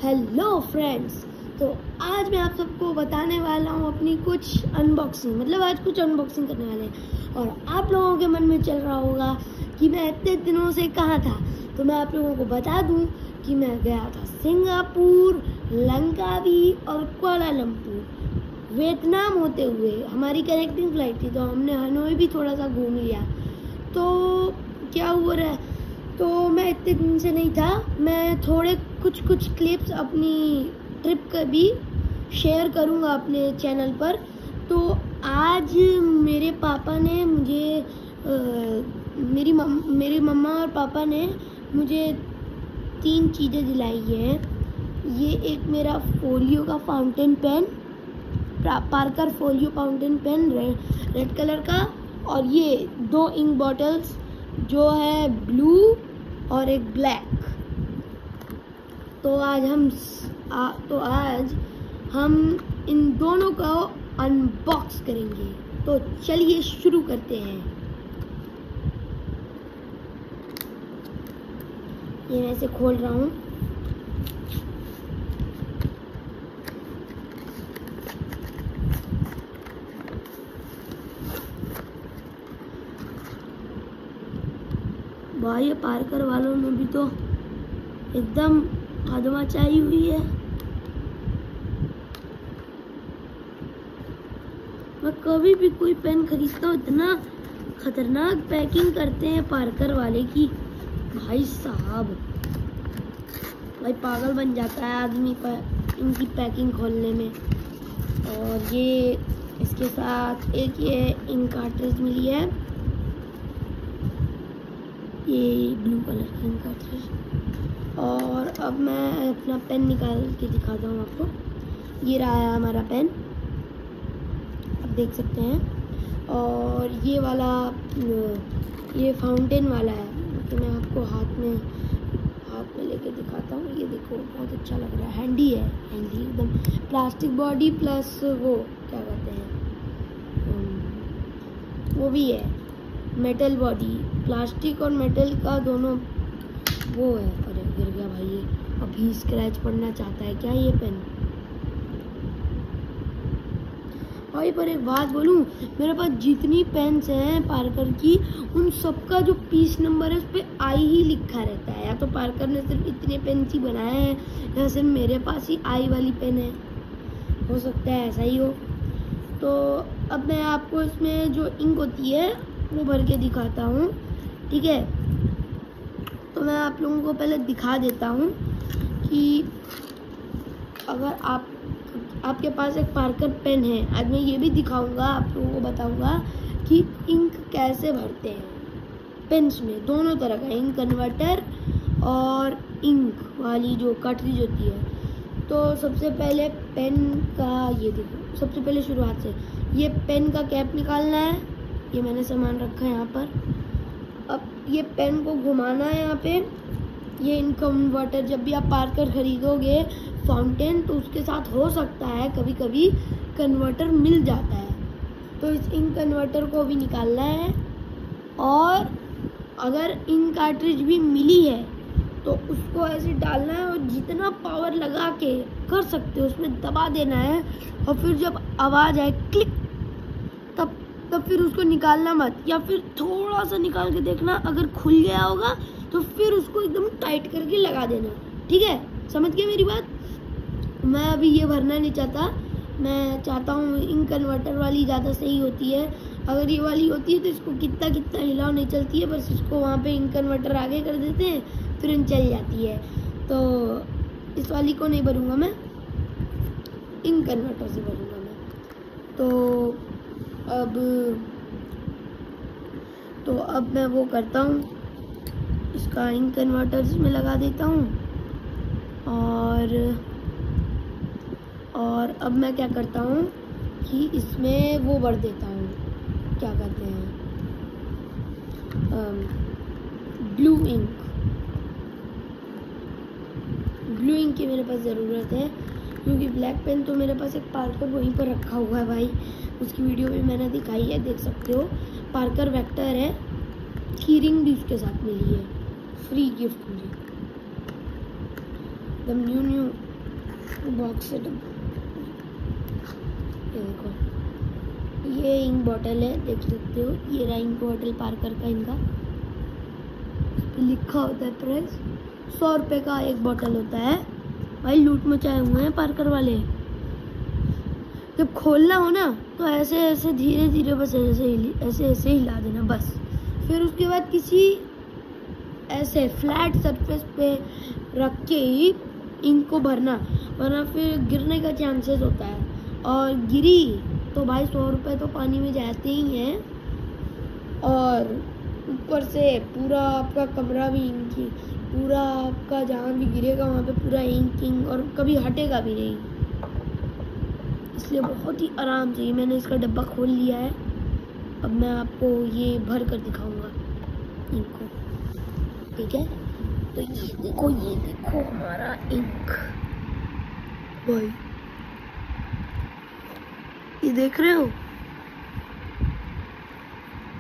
Hello friends. तो आज मैं आप सबको बताने वाला हूँ अपनी कुछ अनबॉक्सिंग, मतलब आज कुछ अनबॉक्सिंग करने वाले हैं। और आप लोगों के मन में चल रहा होगा कि मैं इतने दिनों से कहाँ था, तो मैं आप लोगों को बता दूँ कि मैं गया था सिंगापुर, लंकावी और कुआलालंपुर। वियतनाम होते हुए हमारी कनेक्टिंग फ्लाइट थी, तो हमने हनोई भी थोड़ा सा घूम लिया। तो क्या हुआ रहा, तो मैं इतने दिन से नहीं था, मैं थोड़े कुछ क्लिप्स अपनी ट्रिप का भी शेयर करूँगा अपने चैनल पर। तो आज मेरे पापा ने मुझे मेरी मम्मा और पापा ने मुझे 3 चीज़ें दिलाई हैं। ये एक मेरा फोलियो का fountain pen, Parker folio fountain pen red colour का, और ये 2 इंक बॉटल्स जो है ब्लू और एक ब्लैक। तो आज हम इन दोनों को अनबॉक्स करेंगे। तो चलिए शुरू करते हैं। ये मैं इसे खोल रहा हूँ। भाई पार्कर वालों में भी तो एकदम हद मचाई हुई है। मैं कभी भी कोई पेन खरीदता हूँ, इतना खतरनाक पैकिंग करते हैं पार्कर वाले की, भाई साहब। भाई पागल बन जाता है आदमी पर इनकी पैकिंग खोलने में। और ये इसके साथ एक ये इंक कार्ट्रिज मिली है, ये ब्लू कलर की इंक कार्ट्रिज। और अब मैं अपना पेन निकाल के दिखाता हूँ आपको। ये रहा है हमारा पेन, आप देख सकते हैं। और ये वाला ये फाउंटेन वाला है, तो मैं आपको हाथ में लेके दिखाता हूँ। ये देखो, बहुत अच्छा लग रहा है, हैंडी है, हैंडी एकदम। प्लास्टिक बॉडी प्लस वो क्या कहते हैं, वो भी है मेटल बॉडी, प्लास्टिक और मेटल का दोनों वो है। अरे गिर गया भाई, ये अभी स्क्रैच पड़ना चाहता है क्या ये पेन। भाई पर एक बात बोलूं, मेरे पास जितनी पेन्स हैं पार्कर की, उन सबका जो पीस नंबर है उस पर आई ही लिखा रहता है। या तो पार्कर ने सिर्फ इतने पेन ही बनाए हैं, या सिर्फ मेरे पास ही आई वाली पेन है, हो सकता है ऐसा ही हो। तो अब मैं आपको इसमें जो इंक होती है वो भर के दिखाता हूँ, ठीक है। तो मैं आप लोगों को पहले दिखा देता हूँ कि अगर आपके पास एक पार्कर पेन है, आज मैं ये भी दिखाऊंगा, आप लोगों को बताऊंगा कि इंक कैसे भरते हैं पेन्स में। दोनों तरह का इंक कन्वर्टर और इंक वाली जो कार्ट्रिज होती है। तो सबसे पहले पेन का ये देखो, सबसे पहले शुरुआत से ये पेन का कैप निकालना है। ये मैंने सामान रखा है यहाँ पर। अब ये पेन को घुमाना है यहाँ पे। ये इंक कन्वर्टर, जब भी आप पार्कर खरीदोगे फाउंटेन, तो उसके साथ हो सकता है कभी कभी कन्वर्टर मिल जाता है, तो इस इंक कन्वर्टर को भी निकालना है। और अगर इंक कार्ट्रिज भी मिली है तो उसको ऐसे डालना है और जितना पावर लगा के कर सकते हो उसमें दबा देना है। और फिर जब आवाज़ आए क्लिक, तब फिर उसको निकालना मत, या फिर थोड़ा सा निकाल के देखना, अगर खुल गया होगा तो फिर उसको एकदम टाइट करके लगा देना, ठीक है। समझ गए मेरी बात। मैं अभी ये भरना नहीं चाहता, मैं चाहता हूँ इंक कन्वर्टर वाली ज़्यादा सही होती है। अगर ये वाली होती है तो इसको कितना हिलाओ नहीं चलती है, बस इसको वहाँ पे इंक कन्वर्टर आगे कर देते हैं, तुरंत चल जाती है। तो इस वाली को नहीं भरूँगा मैं, इंक कन्वर्टर से भरूँगा मैं। तो अब मैं वो करता हूँ, इसका इंक कन्वर्टर इसमें लगा देता हूँ। और अब मैं क्या करता हूँ कि इसमें वो भर देता हूँ, क्या कहते हैं, ब्लू इंक की मेरे पास ज़रूरत है, क्योंकि ब्लैक पेन तो मेरे पास एक पार्कर वहीं पर रखा हुआ है भाई, उसकी वीडियो भी मैंने दिखाई है, देख सकते हो। पार्कर वेक्टर है, की रिंग भी उसके साथ मिली है, फ्री गिफ्ट मुझे, एकदम न्यू बॉक्स से ये देखो, ये इंक बॉटल है, देख सकते हो। ये रहा इंक बॉटल पार्कर का, इनका लिखा होता है प्राइस। 100 रुपये का एक बॉटल होता है। भाई लूट मचाए हुए हैं पार्कर वाले। जब खोलना हो ना तो ऐसे ऐसे धीरे धीरे बस ऐसे ऐसे हिला देना बस। फिर उसके बाद किसी ऐसे फ्लैट सरफेस पे रख के ही इंक को भरना, वरना फिर गिरने का चांसेस होता है। और गिरी तो भाई 100 रुपये तो पानी में जाते ही हैं, और ऊपर से पूरा आपका कमरा भी इंक ही, पूरा आपका जहाँ भी गिरेगा वहाँ पे पूरा इंक, और कभी हटेगा भी नहीं। इसलिए बहुत ही आराम से मैंने इसका डब्बा खोल लिया है। अब मैं आपको ये भर कर दिखाऊंगा इंक को, ठीक है। तो ये देखो हमारा इंक भाई, ये देख रहे हो,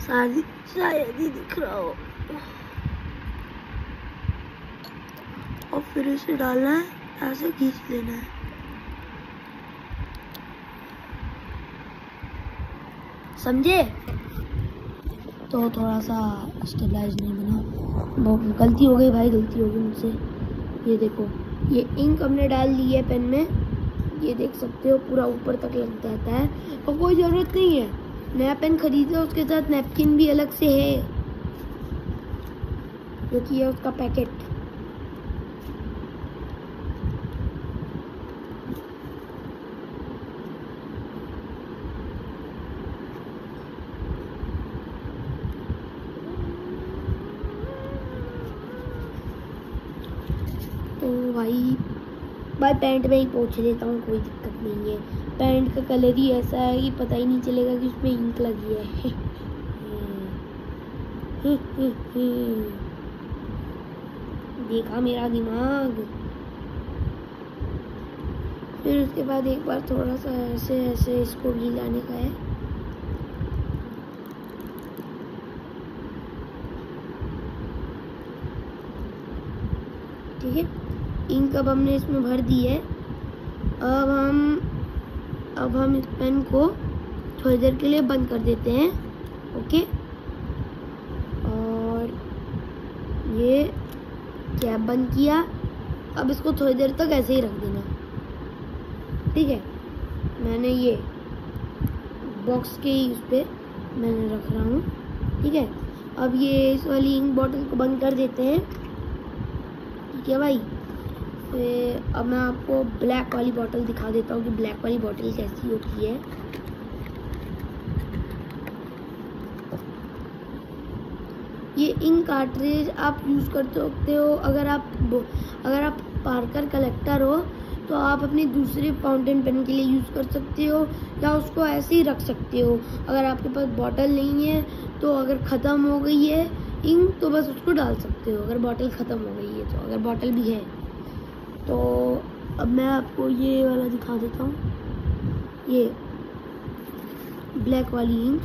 शायद ही दिख रहा हो। और फिर इसे डालना है, ऐसे खींच लेना है। समझे? तो थोड़ा सा स्टेबलाइज नहीं बना, बहुत गलती हो गई भाई, गलती हो गई मुझसे। ये देखो, ये इंक हमने डाल ली है पेन में, ये देख सकते हो पूरा ऊपर तक लग जाता है। और कोई ज़रूरत नहीं है, नया पेन खरीदो उसके साथ नैपकिन भी अलग से है, जो कि है उसका पैकेट। तो भाई पैंट में ही पोंछ लेता हूँ, कोई दिक्कत नहीं है। पैंट का कलर ही ऐसा है कि पता ही नहीं चलेगा कि उसमें इंक लगी है। देखा मेरा दिमाग। फिर उसके बाद एक बार थोड़ा सा ऐसे ऐसे इसको भी लाने का है। ठीक है, इंक अब हमने इसमें भर दी है। अब हम इस पेन को थोड़ी देर के लिए बंद कर देते हैं। ओके, और ये कैप बंद किया। अब इसको थोड़ी देर तक ऐसे ही रख देना, ठीक है। मैंने ये बॉक्स के ही उस पर मैंने रख रहा हूँ, ठीक है। अब ये इस वाली इंक बॉटल को बंद कर देते हैं, ठीक है भाई। फिर अब मैं आपको ब्लैक वाली बॉटल दिखा देता हूँ कि ब्लैक वाली बॉटल कैसी होती है। ये इंक कार्ट्रिज आप यूज़ कर सकते हो अगर आप पार्कर कलेक्टर हो, तो आप अपने दूसरे फाउंटेन पेन के लिए यूज़ कर सकते हो, या उसको ऐसे ही रख सकते हो। अगर आपके पास बॉटल नहीं है तो अगर ख़त्म हो गई है इंक तो बस उसको डाल सकते हो, अगर बॉटल ख़त्म हो गई है तो। अगर बॉटल भी है तो अब मैं आपको ये वाला दिखा देता हूँ, ये ब्लैक वाली इंक।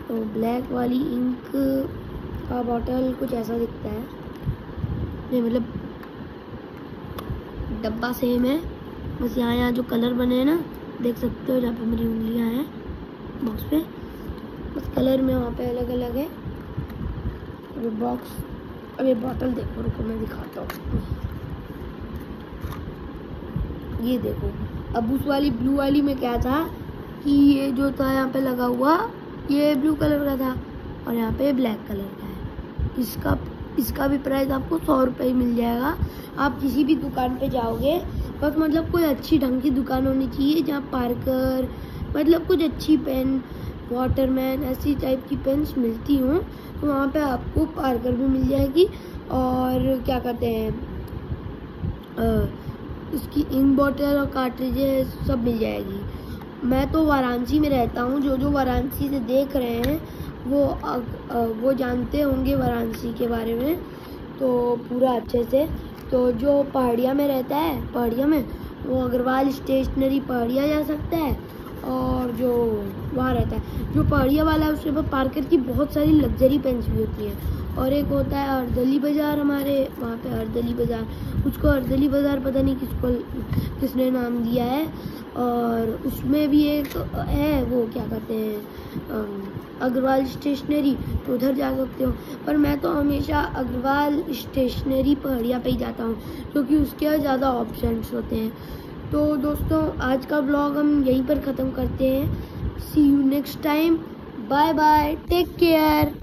तो ब्लैक वाली इंक का बॉटल कुछ ऐसा दिखता है, नहीं मतलब डब्बा सेम है, बस यहाँ जो कलर बने हैं ना, देख सकते हो जहाँ पे मेरी उंगलियाँ हैं बॉक्स पे, बस कलर में वहाँ पे अलग अलग है। अब बॉक्स, अब ये बॉटल देखो, रुको मैं दिखाता हूँ। ये देखो, अब उस वाली ब्लू वाली में क्या था कि ये जो था यहाँ पे लगा हुआ, ये ब्लू कलर का था, और यहाँ पे ब्लैक कलर का है। इसका भी प्राइस आपको 100 रुपये ही मिल जाएगा। आप किसी भी दुकान पे जाओगे, बस मतलब कोई अच्छी ढंग की दुकान होनी चाहिए जहाँ पार्कर, मतलब कुछ अच्छी पेन, वाटरमैन ऐसी टाइप की पेन्स मिलती हों, तो वहाँ पे आपको पार्कर भी मिल जाएगी, और क्या कहते हैं उसकी इंक बॉटल और कार्ट्रिजेस सब मिल जाएगी। मैं तो वाराणसी में रहता हूँ, जो वाराणसी से देख रहे हैं वो जानते होंगे वाराणसी के बारे में तो पूरा अच्छे से। तो जो पहाड़िया में रहता है, पहाड़िया में, वो अग्रवाल स्टेशनरी पहाड़िया जा सकता है, और जो वहाँ रहता है, जो पहाड़िया वाला है, उसके पास पार्कर की बहुत सारी लग्जरी पेन्स भी होती हैं। और एक होता है अर्दली बाज़ार, हमारे वहाँ पे अर्दली बाज़ार, उसको अर्दली बाज़ार पता नहीं किसने नाम दिया है। और उसमें भी एक है, वो क्या कहते हैं, अग्रवाल स्टेशनरी, तो उधर जा सकते हो। पर मैं तो हमेशा अग्रवाल स्टेशनरी पहाड़िया पे ही जाता हूँ, क्योंकि उसके ज़्यादा ऑप्शंस होते हैं। तो दोस्तों, आज का ब्लॉग हम यहीं पर ख़त्म करते हैं। See you next time, bye bye, take care.